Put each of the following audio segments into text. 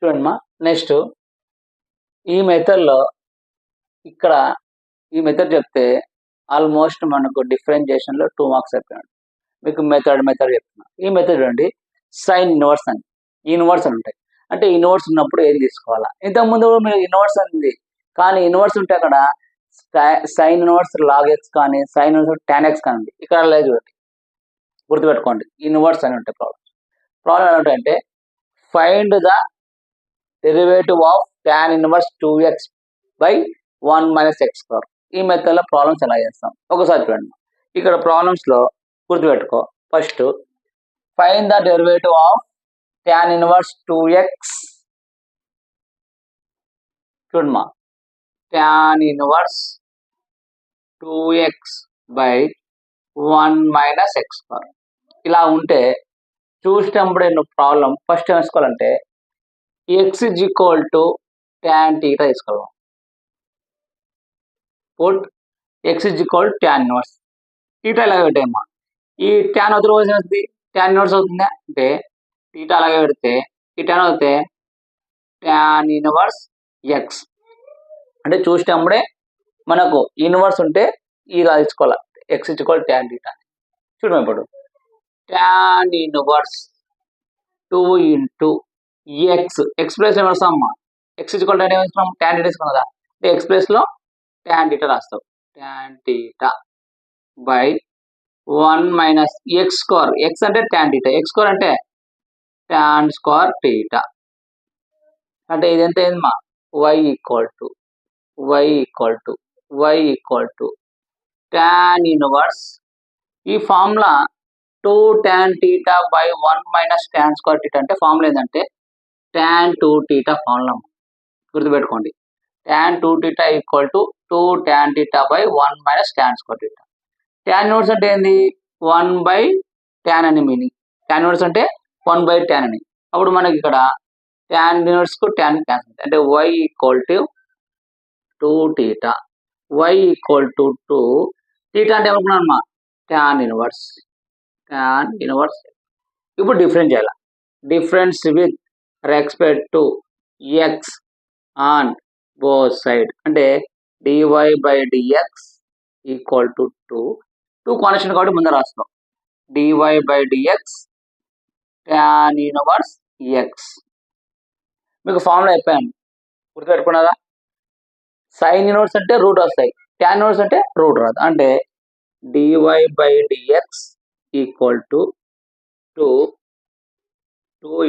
చూడండి మా నెక్స్ట్ ఈ మెథడ్లో ఇక్కడ ఈ మెథడ్ చెప్తే ఆల్మోస్ట్ మనకు డిఫరెన్షియేషన్లో 2 మార్క్స్ అయిపోయాడు. మీకు మెథడ్ చెప్తున్నా. ఈ మెథడ్ చూడండి, సైన్ ఇన్వర్స్ అని ఇన్వర్స్ అని ఉంటాయి. అంటే ఇన్వర్స్ ఉన్నప్పుడు ఏం తీసుకోవాలా? ఇంతకుముందు మీరు ఇన్వర్స్ ఉంది, కానీ ఇన్వర్స్ ఉంటే అక్కడ సైన్ ఇన్వర్స్ లాగ్ ఎక్స్ కానీ సైన్ ఇన్వర్స్ టాన్ ఎక్స్ కానీ ఉంది. ఇక్కడ లేదు, చూడండి, గుర్తుపెట్టుకోండి. ఇన్వర్స్ అని ఉంటాయి. ప్రాబ్లం ఏంటంటే find the derivative of tan inverse 2x by 1 minus x square. ఈ మెథడ్లో ప్రాబ్లమ్స్ ఎలా చేస్తాం ఒకసారి చూడండి. ఇక్కడ ప్రాబ్లమ్స్లో గుర్తుపెట్టుకో, first find the derivative of tan inverse 2x. చూడమ్మా, tan inverse 2x by 1 minus x square. ఇలా ఉంటే చూసినప్పుడు నువ్వు ప్రాబ్లం ఫస్ట్ ఏం వేసుకోవాలంటే x is equal to tan theta తీసుకోవాలి. Put x is equal to tan inverse theta ఇలాగే పెట్టేయమ్మా. ఈ tan అవతల రోజు వస్తుంది, tan ఇన్వర్స్ అవుతుందా అంటే theta అలాగే పెడితే ఈ tan అవుతే tan ఇన్వర్స్ x. అంటే చూసినప్పుడే మనకు ఇన్వర్స్ ఉంటే ఇలా తీసుకోవాలి, x is equal to tan theta. చూడము ఇప్పుడు tan inverse 2 into x x place ఏం రాస్తామమ్మా? ఎక్స్ ఈక్వల్ టు ఏమేస్తాం? tan theta తీసుకున్నాం కదా, ఎక్స్ ప్లేస్ లో tan theta రాస్తాం. tan theta by 1 minus x square. X అంటే tan theta, ఎక్స్ స్క్వేర్ అంటే tan స్క్వేర్ theta. అంటే ఇది ఎంత అయిందమ్మా? y equal to tan inverse ఈ formula 2 tan theta by 1 minus tan square theta. అంటే ఫార్ములా ఏంటంటే tan 2 theta ఫార్ములా గుర్తుపెట్టుకోండి. tan 2 theta equal to 2 tan theta by 1 minus tan square theta. tan inverse అంటే ఏంది? 1 బై tan అని meaning. tan inverse అంటే 1 by tan అని. అప్పుడు మనకి ఇక్కడ tan ఇన్వర్స్ కు tan క్యాన్సిల్, అంటే y equal to 2 theta. y equal to 2 theta అంటే ఏమనుకున్నాను? tan inverse. ఇప్పుడు డిఫరెన్స్ చేయాలి. Difference with respect to x on both side. అంటే dy by dx equal to 2 constant కాబట్టి ముందర రాస్తాం. dy by dx tan inverse x. మీకు formula చెప్పాను, గుర్తుపెట్టుకున్నదా? Sine inverse అంటే రూట్ వస్తాయి, tan ఇన్వర్స్ అంటే రూట్ రాదు. అంటే dy by dx equal to 2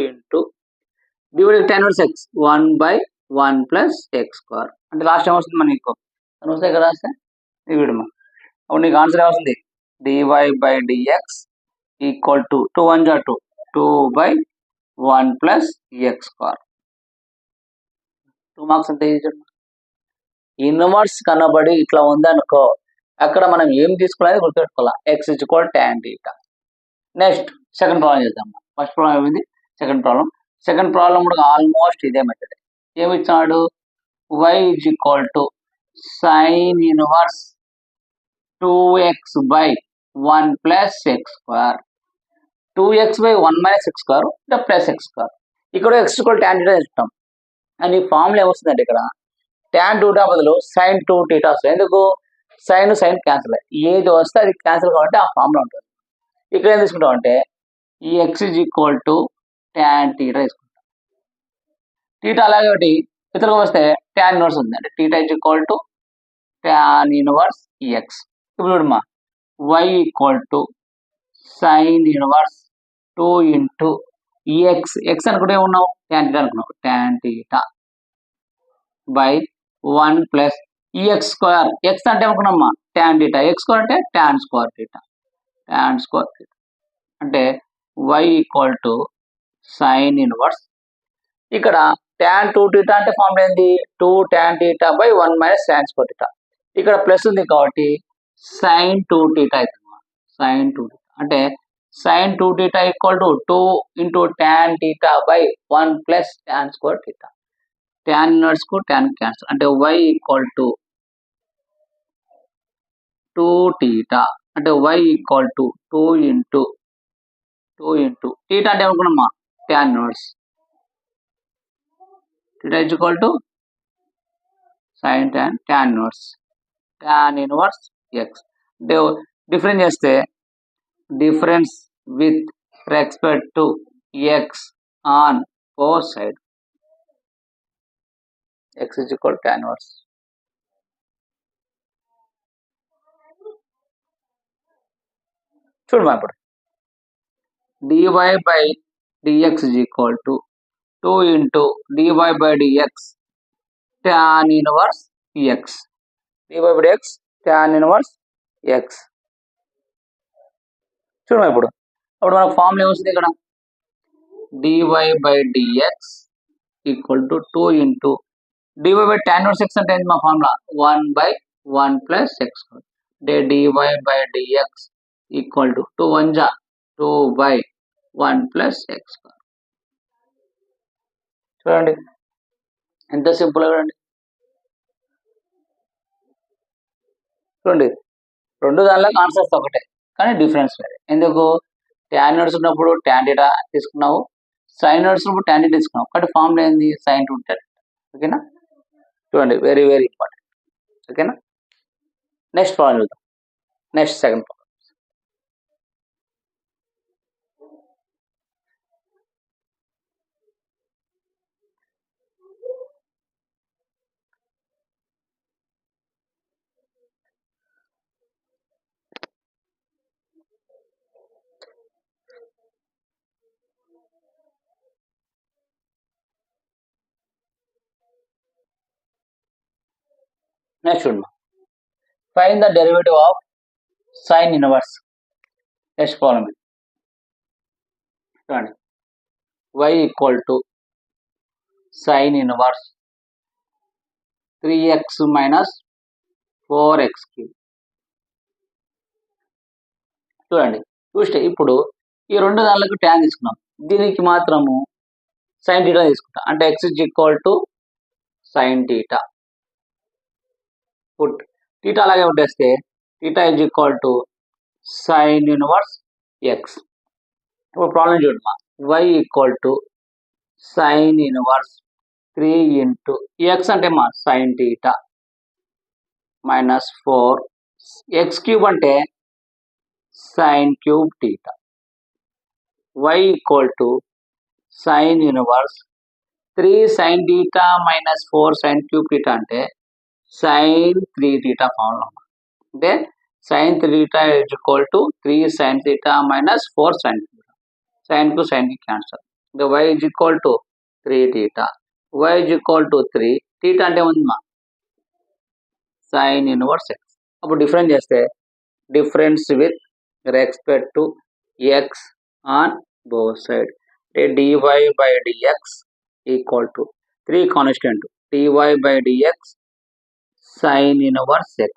into divided tan inverse x 1 by 1 plus x square. అంటే లాస్ట్ ఏం వస్తుంది మనకి? వస్తాయి కదా, రాస్తే ఇవిడమ్మా. అప్పుడు నీకు ఆన్సర్ ఏమవుతుంది? dy by dx equal to 2 1 జా 2 by 1 plus x square. 2 marks అంటే ఇన్వర్స్ కనబడి ఇట్లా ఉందనుకో, అక్కడ మనం ఏం తీసుకోవాలి గుర్తుపెట్టుకోవాలా? x is equal to tan theta. Next second problem చేద్దాం. ఫస్ట్ ప్రాబ్లం ఏమైంది? సెకండ్ ప్రాబ్లం కూడా ఆల్మోస్ట్ ఇదే మెథడ్. ఏమి ఇచ్చాడు? y is equal to sin inverse 2x by 1 plus x square. 2x by 1 minus x square అంటే plus x square. ఇక్కడ x is equal to tan theta ఇస్తాం. And ఈ formula ఏమొస్తుందంటే ఇక్కడ tan 2 బదులు sin 2 theta వస్తుంది. ఎందుకు? సైన్ క్యాన్సిల్, ఏది వస్తే అది క్యాన్సిల్ కాబట్టి ఆ ఫార్ములా ఉంటుంది. ఇక్కడ ఏం తీసుకుంటాం అంటే ఈ x is equal to tan theta తీసుకుంటాం. theta అలాగే ఒకటి ఇతరులకు వస్తే tan ఇన్వర్స్ ఉంది, అంటే theta is equal to tan inverse x. ఇప్పుడు చూడమ్మా, y equal to sin inverse 2 into x అనుకుంటే ఉన్నావు tan theta అనుకున్నావు, tan theta by 1 plus x square. X అంటే ఏమనుకున్నామ్మా? tan theta. ఎక్స్ స్క్వేర్ అంటే tan స్క్వేర్ theta. అంటే y equal to sine inverse. ఇక్కడ tan 2 theta అంటే ఫార్ములా ఏంది? 2 tan theta by 1 minus tan square theta. ఇక్కడ plus ఉంది కాబట్టి sin 2 theta అవుతుంది. sin 2 theta అంటే sin 2 theta equal to 2 into tan theta by 1 plus tan square theta. tan inverse కు tan cancel, అంటే y equal to 2 theta. అంటే y equal to 2 into theta అంటే ఏమనుకున్నామా? tan inverse. theta is equal to sin tan inverse x. Difference చేస్తే difference with respect to x on both side. X is equal to tan inverse. చూడమా ఇప్పుడు dy by dx is equal to 2 into dy by dx tan inverse x. dy by dx tan inverse x. చూడమా ఇప్పుడు అప్పుడు మనకు formula ఏమొస్తుంది ఇక్కడ dy by dx equal to 2 into dy by tan inverse x అంటే ఏంటి మా formula 1 by 1 plus x. అంటే dy by dx equal to 2 1 ja 2 by 1 plus x. చూడండి ఎంత సింపుల్ చూడండి. చూడండి రెండు దానిలోకి ఆన్సర్స్ ఒకటే కానీ డిఫరెన్స్ వేరే. ఎందుకు tan ఇన్వర్స్ ఉన్నప్పుడు tan θ తీసుకున్నావు, sin ఇన్వర్స్ ఉన్నప్పుడు tan θ తీసుకున్నావు. కాబట్టి ఫార్ములా ఏంది sin 2 tan. ఓకేనా చూడండి వెరీ వెరీ ఇంపార్టెంట్. ఓకేనా నెక్స్ట్ ప్రాబ్లం చూద్దాం. Next second problem. నెక్స్ట్ చూడమ్మా find the derivative of sine inverse. Next problem చూడండి y equal to sine inverse 3x minus 4x cube. చూడండి చూస్తే ఇప్పుడు ఈ రెండు దానిలకు tan తీసుకున్నాం, దీనికి మాత్రము sin θ తీసుకుంటాం. అంటే x is equal to sin θ. Put θ అలాగే ఉండేస్తే θ is equal to sin inverse x. ఇప్పుడు ప్రాబ్లం చూడమ్మా y equal to sin inverse 3 into x అంటే మా sin θ minus 4 x cube అంటే sin cube θ. y equal to sin inverse 3 sin θ minus 4 sin cube θ అంటే sin 3 θ formula. అంటే sin 3 θ is equal to 3 sin θ minus 4 sin θ. sin కు sin కి cancel. అంటే y is equal to 3 θ. y is equal to 3 θ అంటే ఏముందమ్మా sin inverse x. అప్పుడు difference చేస్తే difference with respect to x on both side. dy by dx equal to 3 constant dy by dx sin inverse x.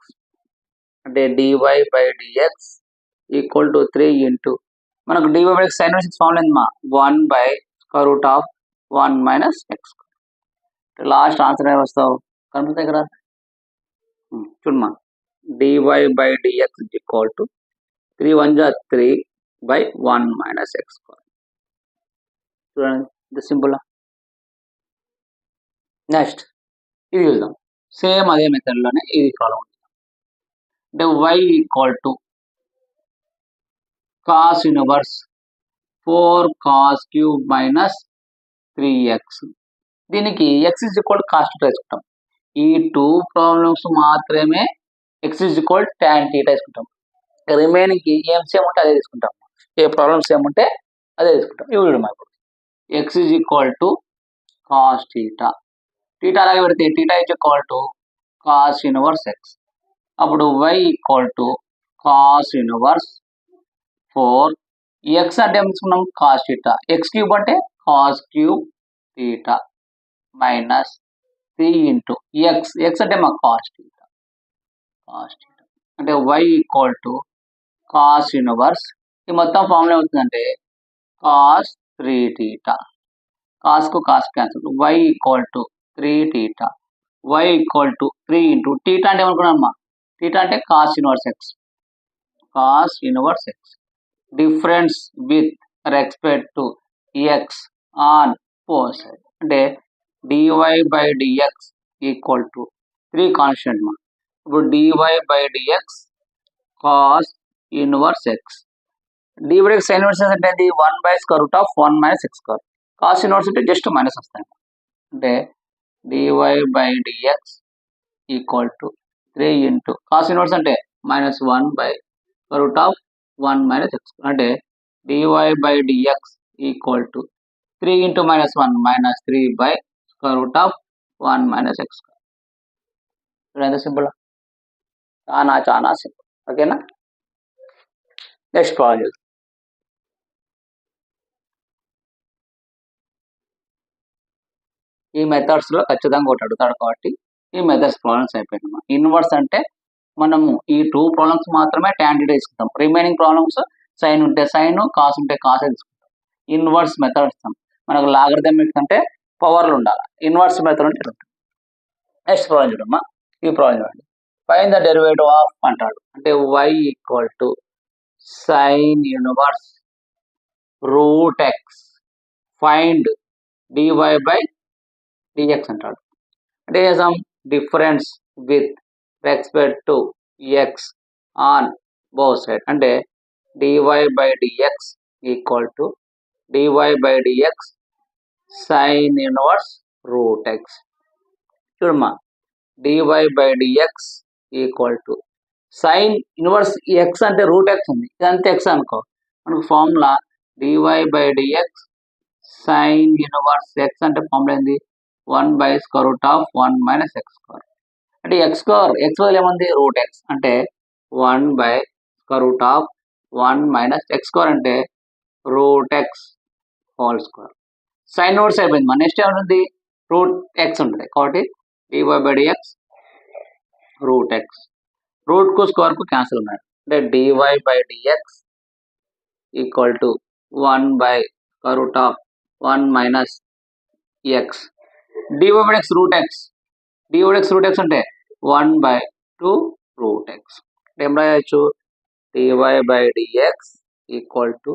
అంటే dy by dx equal to 3 into మనకు dy by sin inverse x formula ఏందమ్మా 1 by square root of 1 minus x. Last answer ఏమి వస్తావు కనిపిస్తాయి కదా చూడమ్మా dy by dx equal to 3 1 ja 3 by 1 minus x square. చూడండి ఇది సింపుల్. నెక్స్ట్ ఇది చూద్దాం సేమ్ అదే మెథడ్ లోనే ఇది ప్రాబ్లం. అంటే y equal to cos inverse 4 cos cube minus 3x. దీనికి x is equal to cos θ తీసుకుంటాం. ఈ టూ ప్రాబ్లమ్స్ మాత్రమే x is equal to tan θ తీసుకుంటాం. రిమైనింగ్ కి ఏం సేమ్ ఉంటే అదే తీసుకుంటాం. ఏ ప్రాబ్లమ్స్ ఏముంటే అదే తీసుకుంటాం. ఇవి మనకు x is equal to cos θ. θ అలాగే పెడితే θ is equal to cos inverse x. అప్పుడు y equal to cos inverse 4 x అంటే తీసుకున్నాం cos θ, x క్యూబ్ అంటే cos cube θ minus 3 into x అంటే మా cos θ అంటే y equal to cos inverse ఈ మొత్తం ఫార్ములా ఏమవుతుందంటే cos 3θ. cos కు cos cancel y equal to 3θ. y equal to 3 into θ అంటే ఏమనుకున్నామమ్మా θ అంటే cos inverse x difference with respect to x on both side. అంటే dy by dx equal to 3 constant మా. ఇప్పుడు dy by dx cos inverse x. dy by dx sin inverse అంటే 1 by square root of 1 minus x square. cos inverse అంటే just minus వస్తాయి. అంటే dy by dx equal to 3 into cos inverse అంటే minus 1 by square root of 1 minus x square. అంటే dy by dx equal to 3 into minus 1 minus 3 by square root of 1 minus x square. ఎంత simple, చాలా చాలా simple. ఓకేనా, next problem చూద్దాం. ఈ methods లో ఖచ్చితంగా ఒకటి అడుగుతాడు కాబట్టి ఈ మెథడ్స్ ప్రాబ్లమ్స్ అయిపోయినాయి. ఇన్వర్స్ అంటే మనము ఈ 2 ప్రాబ్లమ్స్ మాత్రమే tan θ తీసుకుంటాం. రిమైనింగ్ ప్రాబ్లమ్స్ సైన్ ఉంటే సైన్, కాస్ ఉంటే కాస్ తీసుకుంటాం. ఇన్వర్స్ మెథడ్ ఇస్తాం. మనకు లాగరిథమిక్స్ అంటే పవర్లు ఉండాలి, ఇన్వర్స్ మెథడ్ అంటే ఉంటుంది. నెక్స్ట్ ప్రాబ్లం చూడమ్మా. ఈ ప్రాబ్లం చూడండి. ఫైండ్ ద డెరివేటివ్ ఆఫ్ అంటాడు. అంటే y equal to sine inverse root x ఫైండ్ dy బై dx అంటాడు. అంటే sum difference with respect to x on both side. అంటే dy by dx equal to dy by dx sine inverse root x. చూడమ్మా, dy by dx equal to sine inverse x అంటే root x ఉంది, ఇదంతా x అనుకో. మనకు formula dy by dx sine inverse x అంటే formula ఏంది, 1 by square root of 1 minus x square. అంటే X square, X వల్ల ఏముంది రూట్ ఎక్స్, అంటే 1 by square root of 1 minus x square అంటే root x whole square. Sine inverse అయిపోయింది. మన next ఏముంటుంది, రూట్ ఎక్స్ ఉంటుంది. కాబట్టి dy by dx root x, root కు స్క్వేర్ కు క్యాన్సిల్ ఉన్నాయి. అంటే dy by dx equal to 1 by square root of 1 minus x. dy by dx root X, dy by dx root X అంటే 1 by 2 root x. ఏం రాయొచ్చు, dy by dx equal to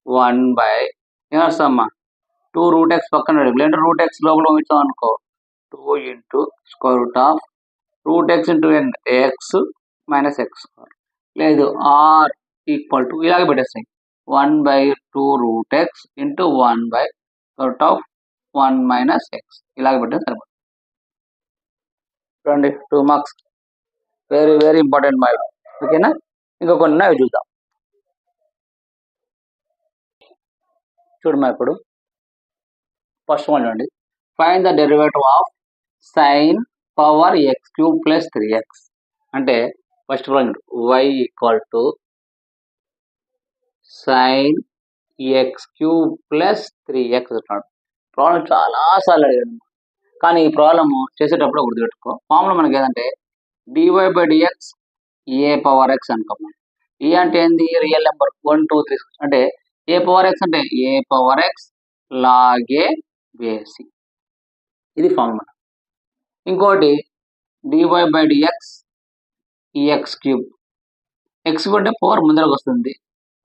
1 by ఏమొస్తామా 2 root x పక్కన లేదంటే root x లోపల ఉంచాం అనుకో 2 into square root of root x into X minus x square. లేదు are equal to ఇలాగే పెట్టేస్తాయి 1 by 2 root x into 1 by square root of 1 minus x. ఇలాగ పెట్టిన సరిపోతుంది. చూడండి 2 మార్క్స్, వెరీ వెరీ ఇంపార్టెంట్ మా. ఓకేనా, ఇంకా కొన్ని అవి చూద్దాం. చూడమ్మా, ఇప్పుడు ఫస్ట్ వన్ చూడండి. Find the derivative of sine power X cube plus 3x. అంటే first one y equal to sign X cube plus 3x అంటున్నాడు. ప్రాబ్లం చాలాసార్లు అడిగాడు, కానీ ఈ ప్రాబ్లమ్ చేసేటప్పుడు గుర్తుపెట్టుకో. ఫార్ములా మనకి ఏదంటే dy by dx a power x అనుకోమా. ఏ అంటే ఏంది, రియల్ నెంబర్ 1 2 3. అంటే ఏ పవర్ ఎక్స్ అంటే ఏ పవర్ ఎక్స్ లాగే బేసి, ఇది ఫార్ములా. ఇంకోటి dy by dx X cube, X అంటే 4 ముందరకు వస్తుంది,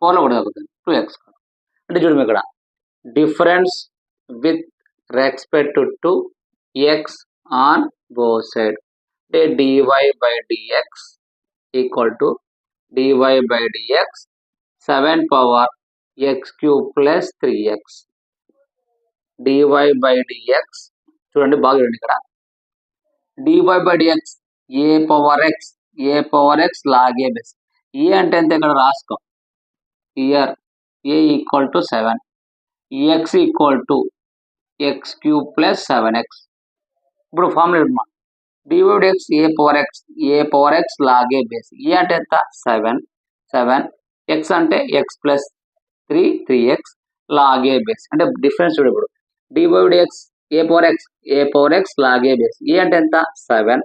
4లో కూడా తగ్గుతుంది 2x. అంటే చూడండి ఇక్కడ difference with respect to x on both side. అంటే dy by dx equal to dy by dx 7 power x cube plus 3x. dy by dx చూడండి బాగా చూడండి ఇక్కడ dy by dx a power x లాగే base. A అంటే ఎంత ఇక్కడ రాసుకో, ఇయర్ ఏ ఈక్వల్ టు 7, x ఈక్వల్ టు ఎక్స్ క్యూబ్ ప్లస్ 7x. ఇప్పుడు ఫార్ములా ఇవ్వమా, dy by dx a power x లాగే బేస్. ఏ అంటే ఎంత 7, x అంటే x ప్లస్ 3x లాగే బేస్. అంటే డిఫరెన్స్ చూడు, ఇప్పుడు dy by dx a power x లాగే బేస్. ఏ అంటే ఎంత 7,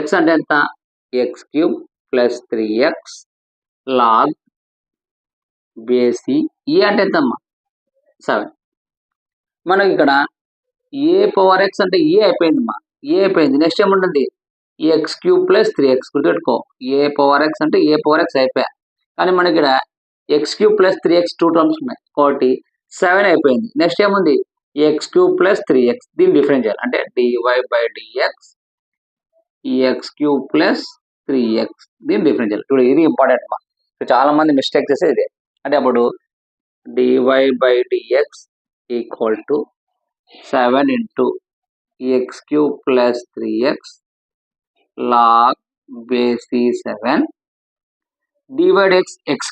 x అంటే ఎంత X cube plus 3x log బేసి. ఏ అంటే ఎంతమ్మా 7. మనకి ఇక్కడ ఏ పవర్ ఎక్స్ అంటే ఏ అయిపోయింది మా, ఏ అయిపోయింది. నెక్స్ట్ ఏముంటుంది ఎక్స్ క్యూబ్ ప్లస్ 3x. గుర్తుపెట్టుకో, ఏ పవర్ ఎక్స్ అంటే ఏ పవర్ ఎక్స్ అయిపోయా, కానీ మనకి ఇక్కడ X cube plus 3x 2 terms ఉన్నాయి కాబట్టి 7 అయిపోయింది. నెక్స్ట్ ఏముంది ఎక్స్ క్యూబ్ ప్లస్ 3x దీన్ని డిఫరెన్స్ చేయాలి అంటే dy/dx X cube plus 3x దీన్ని డిఫరెన్స్ చేయాలి. ఇప్పుడు ఇది ఇంపార్టెంట్ మా చాలా మంది మిస్టేక్ చేసేది ఇదే. అంటే అప్పుడు dy/dx equal to 7 into X cube plus 3x log base 7 divide X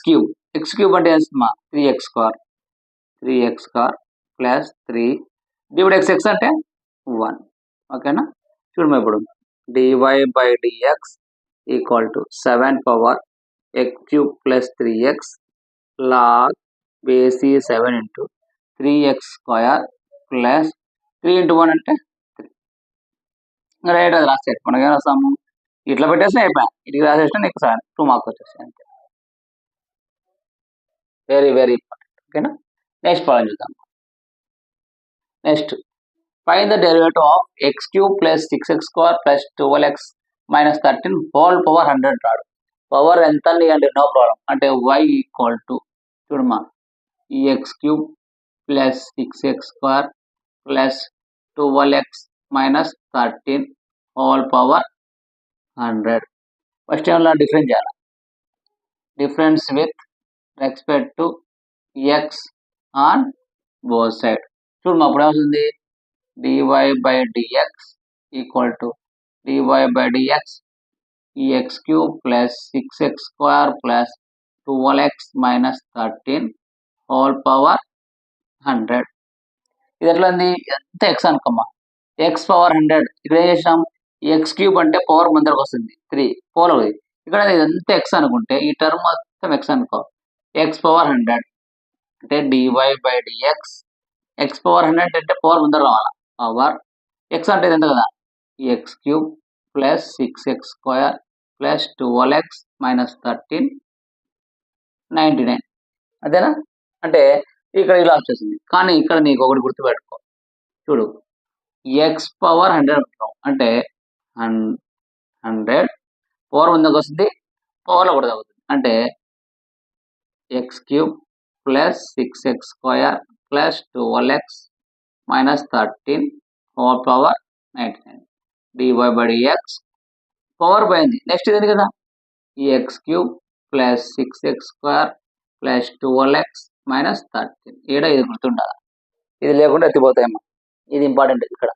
cube అంటే మా 3x square plus 3 divide X అంటే 1. ఓకేనా చూడమ్మా ఇప్పుడు dy/dx equal to 7 power X cube plus 3x log base 7 into 3x square plus 3 into 1 అంటే 3 right. అది రాసేది మనకి ఏం రాస్తాము ఇట్లా పెట్టేసి అయిపోయా ఇటు రాసేసిన నీకు 2 మార్క్స్ వచ్చేస్తాయి అంతే. Very very important. ఓకేనా నెక్స్ట్ ప్రాబ్లం చూద్దాం. Next find the derivative of X cube plus 6x square plus 12x minus 13 whole power 100 రాడు. పవర్ ఎంత అంటే నో ప్రాబ్లం. అంటే y ఈక్వల్ టు చూడమ్మా X cube plus 6x square plus 12x minus 13 whole power 100. First ఏమన్నా difference చేయాలి. Difference with respect to x on both side. చూడమ్మా అప్పుడు ఏమవుతుంది dy/dx equal to dy/dx X cube plus 6x square plus 12x minus 13 whole power 100. ఇది ఎట్లా ఉంది ఎంత X అనుకోమ్మా X power 100. ఇక్కడ ఏం చేసినాం ఎక్స్ క్యూబ్ అంటే పవర్ ముందరకు వస్తుంది 3 పోల్ అవుతుంది. ఇక్కడ ఇదంతా ఎక్స్ అనుకుంటే ఈ టర్మ్ మొత్తం ఎక్స్ అనుకో ఎక్స్ పవర్ 100 అంటే dy/dx ఎక్స్ పవర్ 100 అంటే పవర్ ముందర రావాలా పవర్ ఎక్స్ అంటే ఎంత కదా X cube plus 6x square plus 12x minus 13 99 అదేనా. అంటే ఇక్కడ ఇలా వచ్చేసింది. కానీ ఇక్కడ నీకు ఒకటి గుర్తుపెట్టుకో చూడు ఎక్స్ పవర్ 100 అంటే 100 పవర్ ముందుకు వస్తుంది పవర్లో కూడా తగ్గుతుంది. అంటే X cube plus 6x square plus 12x minus 13 whole power 99 dy/dx power పోయింది. నెక్స్ట్ ఇది కదా X cube plus 6x square plus 12x minus 13 ఏడా ఇది గుర్తుండాలి. ఇది లేకుండా ఎత్తిపోతాయమ్మా. ఇది ఇంపార్టెంట్ ఇక్కడ.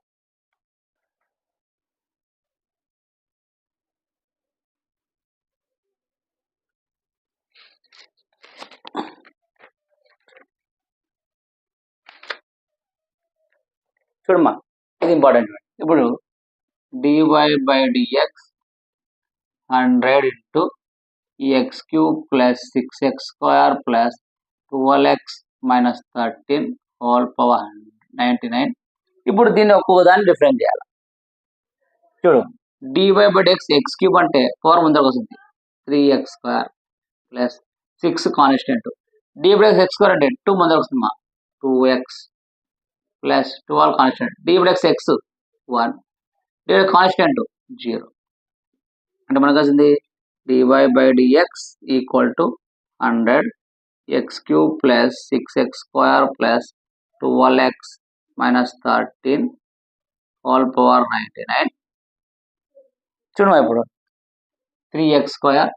చూడమ్మా ఇది ఇంపార్టెంట్. ఇప్పుడు dy/dx 100 into X cube plus 6x square plus 12x minus 13 whole power 99. ఇప్పుడు దీన్ని ఒక్కొక్క దాన్ని డిఫరెన్స్ చేయాలి. చూడు dy/dx ఎక్స్ క్యూబ్ అంటే పవర్ ముందరకు వస్తుంది 3x square plus 6 constant dy/dx X square అంటే 2 ముందరకు వస్తుందమ్మా 2x plus 12 constant dy/dx X 1 dy constant 0 అంటే మనకు వచ్చింది dy/dx equal to 100 X cube plus 6x square plus 12x minus 13 whole power 99. చూడమ్మా ఇప్పుడు 3x స్క్వేర్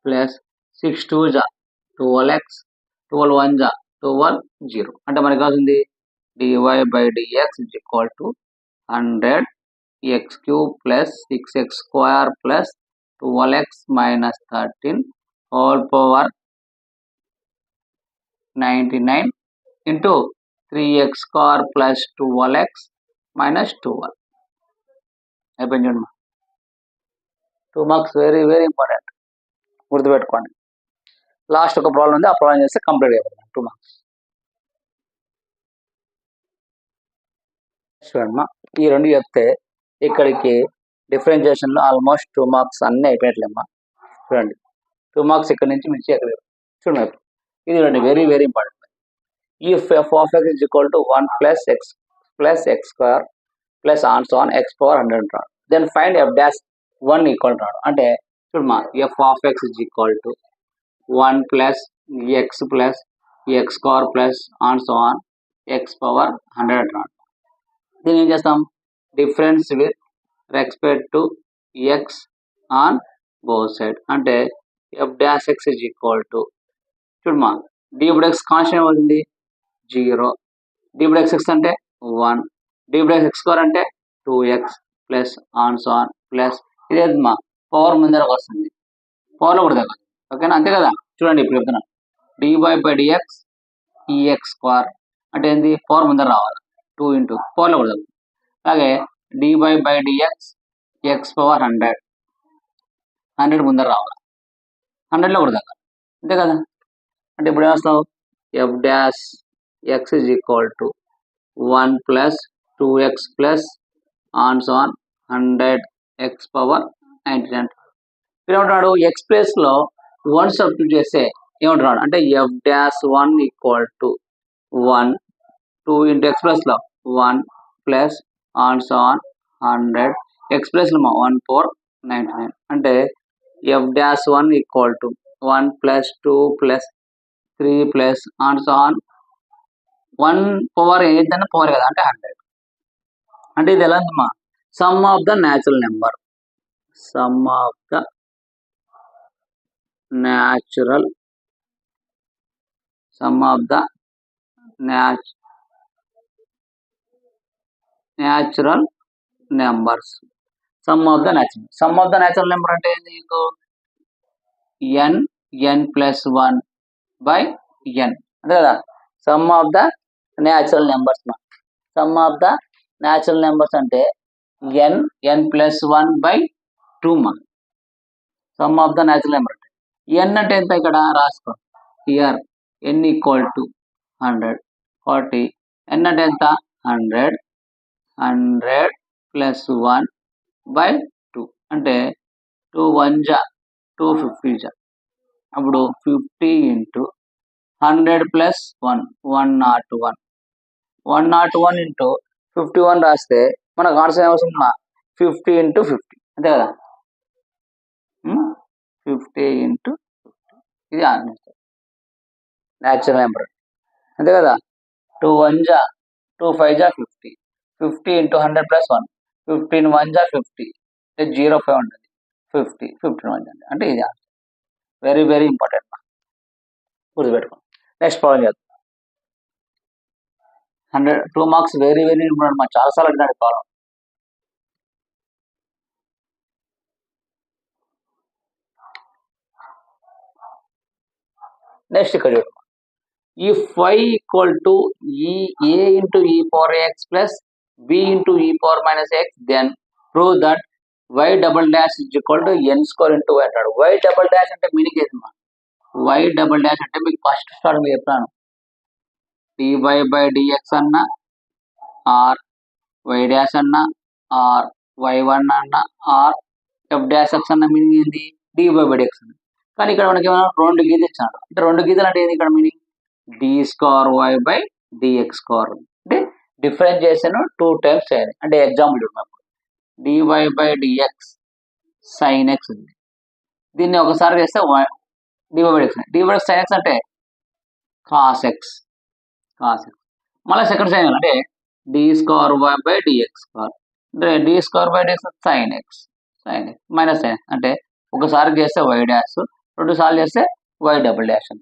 ప్లస్ 6 2 జా 12x 12 1 జా 12 0 అంటే మనకి కావాల్సింది dy/dx is equal to 100 x cube plus 6x square plus 12x minus 13 whole power 99 into 3x square plus 12x minus 12. అయిపోయింది చూడమ్మా 2 marks very very important గుర్తుపెట్టుకోండి. లాస్ట్ ఒక ప్రాబ్లం ఉంది ఆ ప్రాబ్లం చేస్తే కంప్లీట్ అయిపోతుంది 2 మార్క్స్. చూడమ్మా ఈ రెండు చెప్తే ఇక్కడికి డిఫరెన్షియేషన్లో ఆల్మోస్ట్ 2 మార్క్స్ అన్నీ అయిపోయినట్లేమ్మా. చూడండి 2 మార్క్స్ ఇక్కడ నుంచి మించి ఎక్కడ చూడండి ఇది చూడండి very very important. If f of x is equal to 1 plus x square plus and so on x power 100 then find f dash 1 equal to అంటే చూడమ్మా f of x is equal to 1 plus x square plus and so on x power 100 అంటున్నాడు. దీన్ని ఏం చేస్తాం, difference with respect to x on both side అంటే f dash x is equal to చూడమా d ఇప్పుడు x constant అవుతుంది 0, D ఇప్పుడు X అంటే 1, డి ఇప్పుడు ఎక్స్ స్క్వేర్ అంటే 2x plus on so on plus ఇదేమా పవర్ ముందరకు వస్తుంది, పవర్లో కూడా తగ్గదు. ఓకేనా, అంతే కదా. చూడండి ఇప్పుడు చెప్తున్నా dy dx ఈఎక్స్ స్క్వేర్ అంటే ఏంది, పవర్ ముందర రావాలి 2 ఇంటూ పవర్లో కూడా తగ్గదు. అలాగే dy dx ఎక్స్ పవర్ 100 ముందర రావాలి, 100లో కూడా తగ్గాలి, అంతే కదా. అంటే ఇప్పుడు ఏమొస్తావు, f dash x is equal to 1 plus 2x plus on so on 100x power 99. ఇక్కడ ఏమంటున్నాడు, ఎక్స్ ప్లేస్ లో 1 సబ్స్టిట్యూట్ చేస్తే ఏమంటున్నాడు అంటే f dash 1 equal to 1 2 into X plus లో 1 plus on so on 100 X plus లో 1 4 99 అంటే f dash 1 equal to 1 plus 2 plus 3 plus on so on 1 power ఏదైనా పవర్ కదా అంటే 100. అంటే ఇది ఎలా ఉందమ్మా, some of the natural number, some of the natural some of the natural numbers, some of the natural number అంటే ఏంది నీకు ఎన్ ప్లస్ 1 బై ఎన్ అంతే కదా. Some of the natural numbers, some of the natural numbers అంటే ఎన్ plus 1 by 2 మా some of the natural number అంటే ఎన్ అంటే ఎంత ఇక్కడ రాసుకో, హియర్ ఎన్ ఈక్వల్ టు 100 40 ఎన్ అంటే ఎంత 100 ప్లస్ 1 బై 2 అంటే 2 1 జా 250 జా అప్పుడు 50 ఇంటూ 100 ప్లస్ 1 101 101 ఇంటూ 51 రాస్తే మనకు ఆన్సర్ ఏమవుతుందా 50 ఇంటూ 50 అంతే కదా. 50 ఇంటూ 50 ఇది ఆన్సర్ న్యాచురల్ నెంబర్ అంతే కదా. 2 1 జా 2 5 జా 50 50 ఇంటూ 100 ప్లస్ 1 15 1 జా 50 అంటే 05 ఉంటుంది 50 15 1 అంటే ఇది ఆన్సర్. వెరీ వెరీ ఇంపార్టెంట్ గుర్తుపెట్టుకో. నెక్స్ట్ ప్రాబ్లం చేద్దాం. 2 మార్క్స్ వెరీ వెరీ ఇంపార్టెంట్ మా చాలాసార్లు అడిగినాడు ప్రాబ్లం. నెక్స్ట్ ఇక్కడ చూడండి, if y equal to a into e power x plus b into e power minus x then prove that y double dash is equal to n square into y అంటాడు. y double dash అంటే meaning ఏంటమ్మా, y double dash అంటే మీకు first start మీరు చెప్తాను dy by dx అన్న or y dash అన్న are y1 అన్న ఆర్ f డాష్ x అన్న మీనింగ్ ఏంటి dy by dx అన్న. కానీ ఇక్కడ మనకి ఏమైనా 2 గీతలు ఇచ్చాడు అంటే 2 గీతలు అంటే ఏంది ఇక్కడ meaning d square y by dx square అంటే డిఫరెన్షియేషన్ 2 టైమ్స్ చేయాలి. అంటే ఎగ్జాంపుల్ చూడమప్పుడు dy by dx sine x ఉంది, దీన్ని ఒకసారి చేస్తే dy by dx sine x అంటే కాస్ ఎక్స్ మళ్ళీ సెకండ్ సైన్ అంటే d square y by dx square అంటే d square by dx sine x minus sine అంటే ఒకసారి చేస్తే వై డాష్, 2 సార్లు చేస్తే y double dash.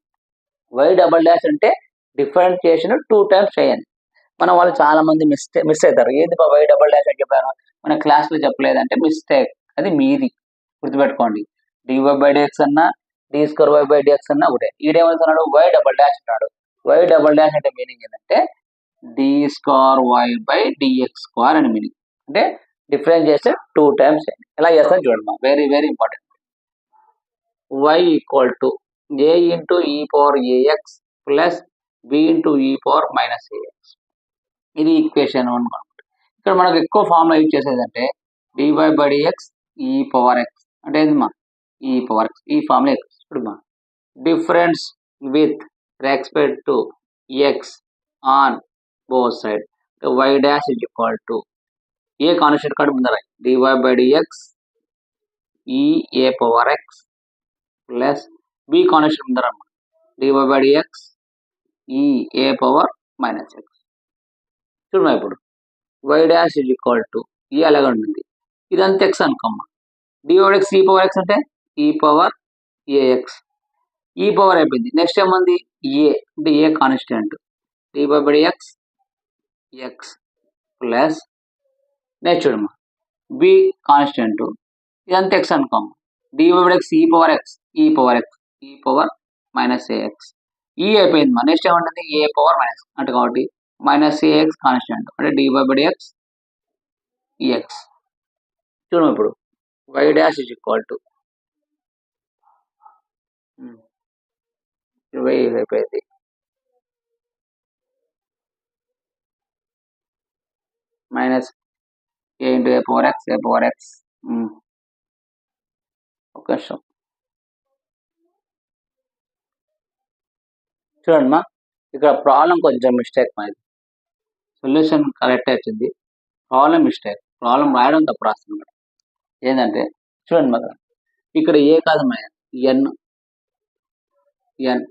Y double dash అంటే డిఫరెన్షియేషన్ 2 టైమ్స్ చేయండి. మన వాళ్ళు చాలా మంది మిస్ అవుతారు, ఏంది వై డబుల్ డాష్ అని చెప్పాను మన క్లాస్లో చెప్పలేదంటే మిస్టేక్, అది మీది గుర్తుపెట్టుకోండి. డివై బై డిఎక్స్ అన్నా d square y by dx అన్నా ఒకటే. ఈడేమవుతున్నాడు వై డబుల్ డాష్ అంటాడు. వై డబుల్ డాష్ అంటే మీనింగ్ ఏంటంటే d square y by dx square అని మీనింగ్, అంటే డిఫరెన్స్ చేస్తే 2 టైమ్స్ చేయండి. ఎలా చేస్తాను చూడండి, very very important. y equal to a into e power ax plus b into e power minus ax, ఇది ఈక్వేషన్ 1. ఇక్కడ మనకు ఎక్కువ ఫార్ములా యూజ్ చేసేది అంటే dy by dx e power x అంటే ఏంటమ్మా ఈ పవర్ ఎక్స్, ఈ ఫార్ములా ఇప్పుడు difference with respect to x on both side y dash is equal to a constant కార్డు ముందర dy by dx e a power x plus b constant ముందర dy by dx e a power minus x. చూడమ్మా ఇప్పుడు y dash is equal to e అలాగే ఉంటుంది. ఇదంతా x అనుకోమ్మా. dy x e power x అంటే ఈ పవర్ ఏఎక్స్. ఈ power అయిపోయింది. నెక్స్ట్ ఏముంది ఏ అంటే a constant dy by x X plus next చూడమ్మా బి కాన్స్టెంట్ ఇదంతా ఎక్స్ అనుకోమ్మా. dy by X e power x e power x e power minus AX. ఈ అయిపోయింది మా. నెక్స్ట్ ఏమంటుంది ఏ పవర్ మైనస్ అంటే కాబట్టి మైనస్ ఏఎక్స్ కాన్స్టెంట్ అంటే dy బై ఎక్స్ ఎక్స్. చూడమ్మా ఇప్పుడు y dash is equal to y అయిపోయింది minus a into a power x. ఒక నిమిషం చూడండి మా, ఇక్కడ ప్రాబ్లం కొంచెం మిస్టేక్ మా. ఇది సొల్యూషన్ కరెక్ట్ వచ్చింది, ప్రాబ్లం మిస్టేక్. ప్రాబ్లం రాయడం తప్పు రాస్తుంది. ఏంటంటే చూడండి మా, ఇక్కడ ఏ కాదు మా, n n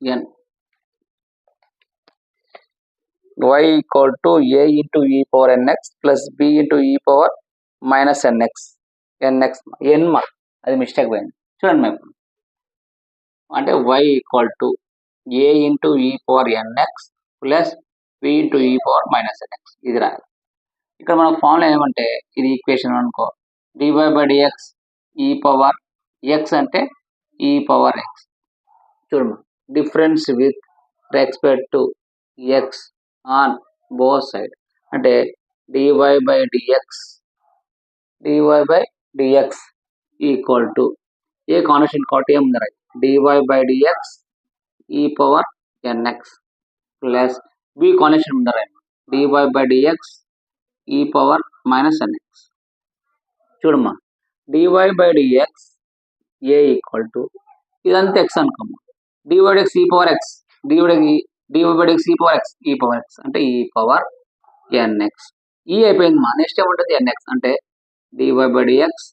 n y equal to a into e power nx plus b into e power minus nx n మా. అది మిస్టేక్ పోయింది. చూడండి మా ఇప్పుడు అంటే y equal to a into e power nx plus b into e power minus nx ఇది రాయాలి. ఇక్కడ మనకు ఫార్ములా ఏమంటే ఇది ఈక్వేషన్ అనుకో dy by dx e power x అంటే ఈ పవర్ ఎక్స్. చూడమ్మా difference with respect to x on both side అంటే dy by dx equal to a constant కాబట్టి ఏముంది right dy by dx e power nx plus b constant ఉంది right dy by dx e power minus nx. చూడమ్మా dy by dx a equal to ఇదంతా x అనుకోమ్మా. dy by dx e power x dy by dx e power x అంటే e power NX. ఈ అయిపోయింది మా. Next ఏముంటుంది NX అంటే dy by dx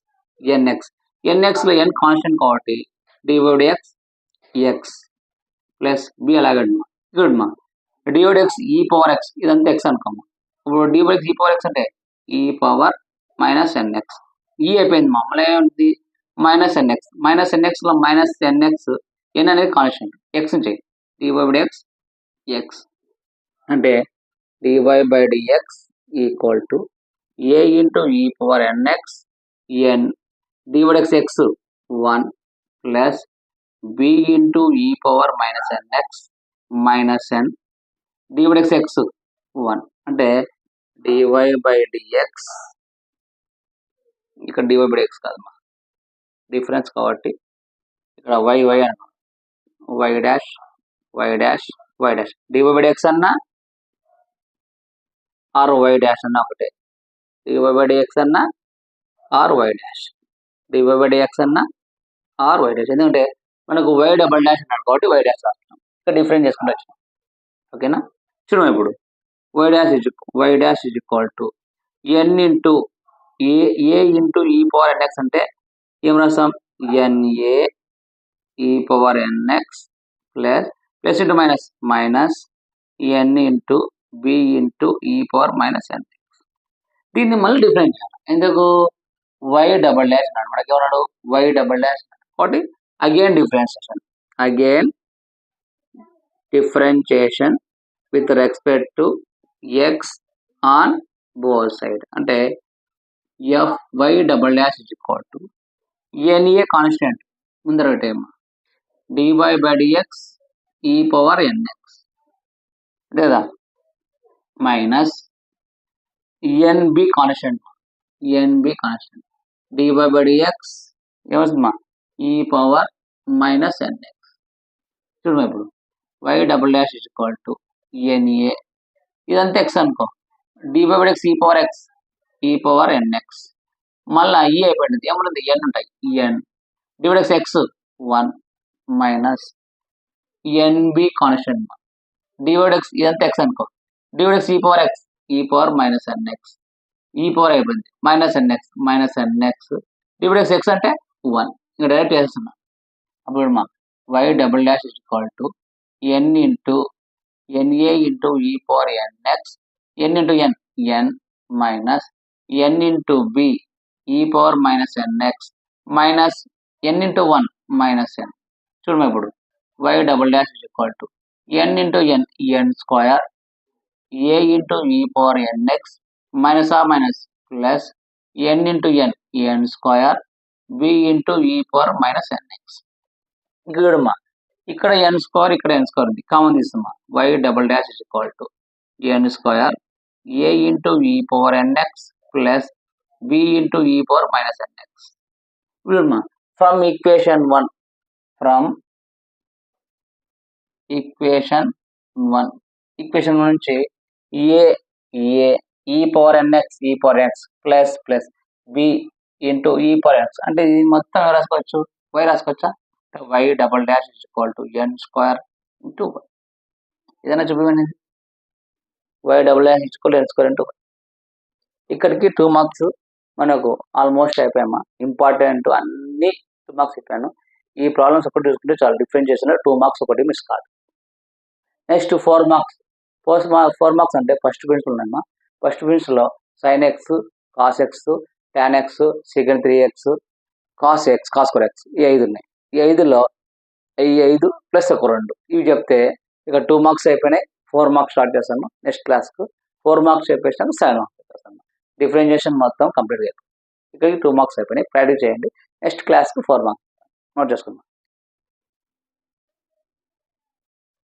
nx లో ఎన్ కాన్స్టెంట్ కాబట్టి dy by dx x plus b అలాగండి మా. చూడమ్మా dy by dx e power x ఇదంతా ఎక్స్ అనుకోమ్మా. ఇప్పుడు dy by dx e power x అంటే ఈ పవర్ మైనస్ ఎన్ఎక్స్. ఈ అయిపోయింది మా. మళ్ళీ ఏముంటుంది మైనస్ ఎన్ఎక్స్ లో మైనస్ ఎన్ఎక్స్ ఎన్ అనేది కాన్స్టెంట్ ఎక్స్ నుంచి dy బై డిఎక్స్ ఎక్స్ అంటే dy by dx equal to a into e power nx n dy by dx x 1 plus b into e power minus nx minus n dy by dx x 1 అంటే dy by dx ఇక్కడ dy by dx కాదు మా difference కాబట్టి ఇక్కడ y అన్న y dash dy by dx అన్న or y dash అన్న ఒకటే dy బై డిఎక్స్ అన్న or y dash dy by dx అన్న ఆర్ y డాష్. ఎందుకంటే మనకు y డబల్ డాష్ అన్నాడు కాబట్టి y డాష్ రాస్తున్నాం. ఇక్కడ డిఫరెన్స్ చేసుకుంటూ వచ్చినాం. ఓకేనా చూడము ఇప్పుడు y dash is equal to n into a into e power nx అంటే ఏం రాస్తాం n a e power nx plus into minus n into b into e power minus nx. దీన్ని మళ్ళీ డిఫరెన్స్ చేయాలి. ఎందుకు y డబల్ డాష్ అన్నాడు మనకి ఏమన్నాడు y డబల్ డాష్ కాబట్టి again differentiation with respect to x on both side అంటే y double dash is equal to n a constant ముందర time dy by dx e power nx లేదా minus NB constant dy by dx ఏమవుతుందమ్మా e power minus nx. చూడమ్మా ఇప్పుడు y double dash is equal to n a ఇదంతా x అనుకో dy by dx e power nx మళ్ళీ e అయిపోయింది ఏముంటుంది n ఉంటాయి ఎన్ dy by dx x 1 minus NB constant dy by dx ఇదంతా ఎక్స్ అనుకో dy by dx e power minus nx e power అయిపోయింది minus nx dy by dx x అంటే 1 ఇంకా direct చేస్తున్నా. అప్పుడు మా y double dash is equal to n into NA into e power nx, n into n, n minus n into b e power minus nx minus n into 1 minus n. చూడమ్మా ఇప్పుడు y double dash is equal to n into n, n square, a into e power nx minus or minus plus n into n, n square, b into e power minus nx. చూడమ్మా ఇక్కడ n square, ఇక్కడ n square ఉంది, common తీస్తామా, y double dash is equal to n square a into e power nx plus b into e power minus nx. చూడమ్మా from equation 1, from equation 1, equation 1 నుంచి a e power nx e power x plus plus b into e power x, అంటే ఇది మొత్తం రాసుకోవచ్చు, y రాసుకోవచ్చా, y double dash is equal to n square into y. ఏదైనా చూపించండి, y double dash is equal to n square into y. ఇక్కడికి 2 marks మనకు almost అయిపోయామా, important అన్ని 2 మార్క్స్ అయిపోయాను. ఈ ప్రాబ్లమ్స్ ఒకటి చూసుకుంటే చాలా డిఫరెంట్ చేసిన 2 మార్క్స్ ఒకటి మిస్ కాదు. Next 4 marks. 4 మార్క్స్ అంటే ఫస్ట్ ప్రిన్సిపల్ ఉన్నాయమ్మా. ఫస్ట్ ప్రిన్సిపల్లో sine x, cos x, tan x, second 3x, cos x, cos square x, ఈ 5 ఉన్నాయి. ఈ 5లో ఈ 5 ప్లస్ ఒక 2 ఇవి చెప్తే ఇక 2 మార్క్స్ అయిపోయినాయి. 4 మార్క్స్ స్టార్ట్ చేస్తాను నెక్స్ట్ క్లాస్కు. 4 మార్క్స్ చెప్పేసినాక 7 మార్క్స్ చేస్తాను. డిఫరెన్షియేషన్ మొత్తం కంప్లీట్ అయిపోయింది. ఇక్కడికి 2 మార్క్స్ అయిపోయినాయి. ప్రాక్టీస్ చేయండి. నెక్స్ట్ క్లాస్కి 4 మార్క్స్ నోట్ చేసుకుందాం.